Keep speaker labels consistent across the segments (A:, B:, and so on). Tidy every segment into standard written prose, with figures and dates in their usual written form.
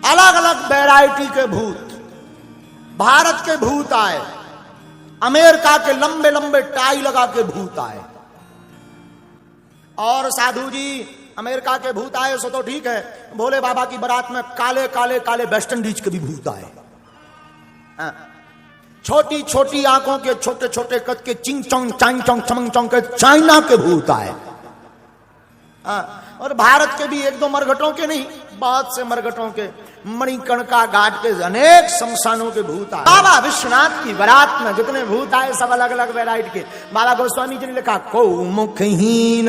A: अलग अलग वैरायटी के भूत। भारत के भूत आए, अमेरिका के लंबे लंबे टाई लगा के भूत आए। और साधु जी अमेरिका के भूत आए सो तो ठीक है, भोले बाबा की बारात में काले काले काले वेस्ट इंडीज के भी भूत आए। छोटी छोटी आंखों के छोटे छोटे कद के चिंग चोंग चांग चोंग चमंग चोंग के चाइना के भूत आए। और भारत के भी एक दो मरघटों के नहीं, बहुत से मरघटों के, मणिकर्णिका घाट के अनेक शमशानों के भूत आए। बाबा विश्वनाथ की बारात में जितने भूत आए सब अलग अलग वैरायटी के। बाबा गोस्वामी जी ने लिखा को मुखहीन,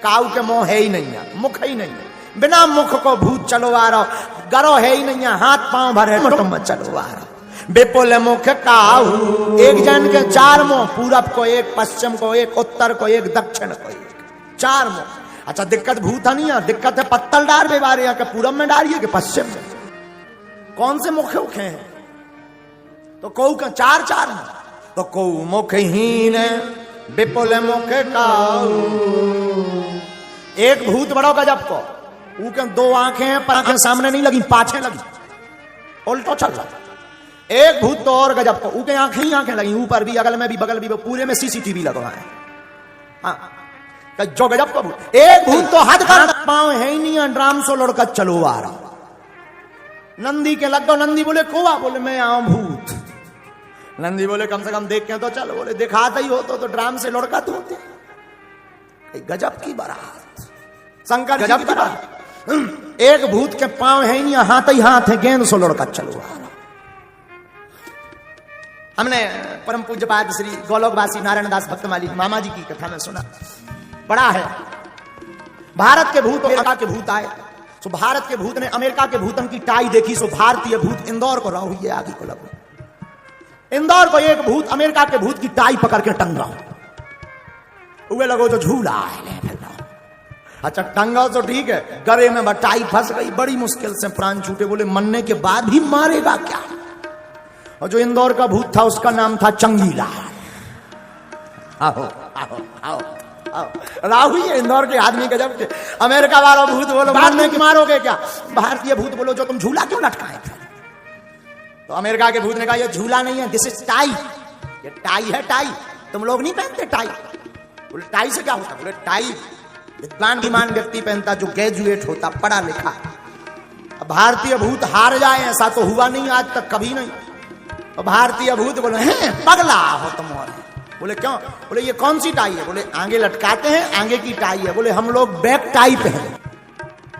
A: काऊ के मुंह है ही नहीं है, मुख ही नहीं है, बिना मुख को भूत चलो आ रहा, गरो है ही नहीं है, हाथ पांव भरे कुटुंब चलो आ रहा। बेपुल मुख काऊ, एक जन के चार मुंह, पूरब को एक, पश्चिम को एक, उत्तर को एक, दक्षिण को एक, चार मुंह। अच्छा दिक्कत भूत नहीं है, दिक्कत है पत्तल डार बेवारे के पूरब में डारिए कि पश्चिम में, कौन से मुख उखे हैं? तो कऊ का चार चार मुंह, तो कऊ मुखहीन विपुल मुख काऊ। एक भूत बड़ो गजब को, ऊके दो आंखें हैं पर आंखें सामने नहीं लगी, पाछे लगी, उल्टो चल रहा। एक भूत तो और गजब को, ऊके आंखें ही आंखें लगी, ऊपर भी अगल में भी बगल भी, पूरे में सीसीटीवी लगवाए। हाँ जो गजब का भूत। एक भूत तो हद का पांव है ही नहीं, ड्राम सो लड़का चलो आ रहा। नंदी के लग गो, नंदी बोले कोवा, बोले मैं आऊं भूत। नंदी बोले कम से कम देख के तो चलो, बोले दिखाता ही हो तो ड्राम से लड़का तो होते। गजब की बारात, शंकर गजब की बारात। एक भूत के पांव है ही नहीं, हाथ ही हाथ है, गेंद सो लड़का चलो आ रहा। हमने परम पूज्यपाद श्री गोलोकवासी नारायण दास भक्तमाली मामा जी की कथा में सुना, बड़ा है। भारत के भूत अमेरिका के भूत आए, सो भारत के भूत ने अमेरिका के भूतन की टाई देखी, सो भारतीय भूत इंदौर को राहु ये आगे को लगो। इंदौर को एक भूत अमेरिका के भूत की टाई पकड़ के टंगा हुए लगो जो झूला है। अच्छा टंगा तो ठीक है, गले में टाई फंस गई, बड़ी मुश्किल से प्राण छूटे। बोले मरने के बाद भी मारेगा क्या? और जो इंदौर का भूत था उसका नाम था चंगीला। आओ आओ आओ राहु ये इंदौर के आदमी गजब के। अमेरिका वाला भूत बोलो मारने की मारोगे क्या? भारतीय भूत बोलो जो तुम झूला क्यों लटकाए थे? तो अमेरिका के भूत ने कहा ये झूला नहीं है, दिस इज टाई, ये टाई है, टाई। तुम लोग नहीं पहनते टाई। बोले टाई से क्या होता? बोले टाई विद्वान विमान व्यक्ति पहनता जो ग्रेजुएट होता, पढ़ा लिखा। भारतीय भूत हार जाए ऐसा तो हुआ नहीं आज तक, कभी नहीं। तो भारतीय भूत बोले हैं पगला हो तुम। बोले क्यों? बोले ये कौन सी टाई है? बोले आगे लटकाते हैं, आगे की टाई है। बोले हम लोग बैक टाई पहने।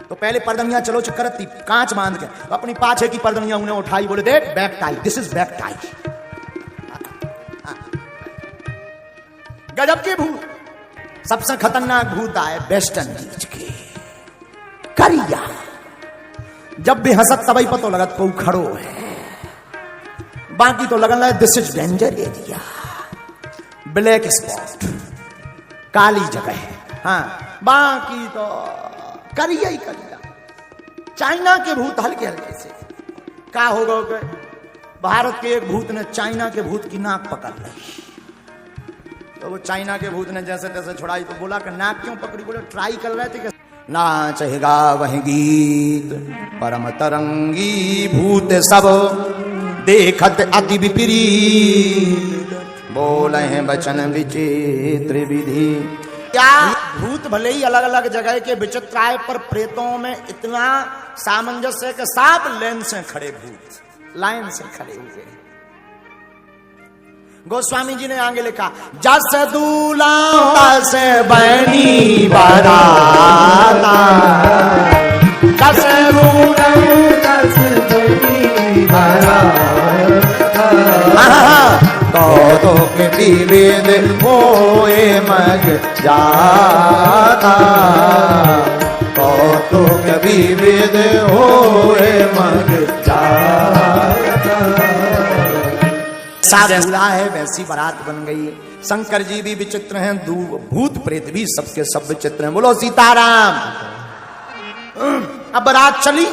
A: तो पहले पर्दनियां चलो करती कांच बांध के, तो अपनी पाछे की पर्दनियां उन्हें उठाई, बोले देख back tie, this is back tie. गजब के भूत। सबसे खतरनाक भूत आए वेस्ट इंडीज के, करिया। जब भी हंसत तबई पतो लगत को खड़ो है, बाकी तो लगन रहा है this is danger area, black spot, काली जगह। हाँ बाकी तो करिया ही करिया। चाइना के भूत हल्के हल्के से क्या होगा कि भारत के एक भूत ने चाइना के भूत की नाक पकड़ ली। तो वो चाइना के भूत ने जैसे तैसे छुड़ाई। तो बोला कि नाक क्यों पकड़ी? बोले ट्राई कर रहे थे कि नाचेगा वह गीत परम तरंगी, भूत सब देखत अति विपरीत, बोले हैं वचन विचित्र विधि। क्या भूत भले ही अलग अलग जगह के विचित्र आए, पर प्रेतों में इतना सामंजस्य के साथ लाइन से खड़े भूत, लाइन से खड़े हुए। गोस्वामी जी ने आगे लिखा जस दूला तस बनी बराता, जस दूला तस बनी बराता, तो के विवेद होए मग जाता, तो के विवेद होए मग जाता। साधुला है वैसी बारात बन गई। शंकर जी भी विचित्र हैं, भूत प्रेत भी सबके सब विचित्र हैं। बोलो सीताराम। अब बारात चली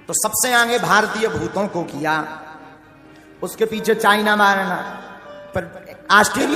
A: तो सबसे आगे भारतीय भूतों को किया, उसके पीछे चाइना मारना, पर ऑस्ट्रेलिया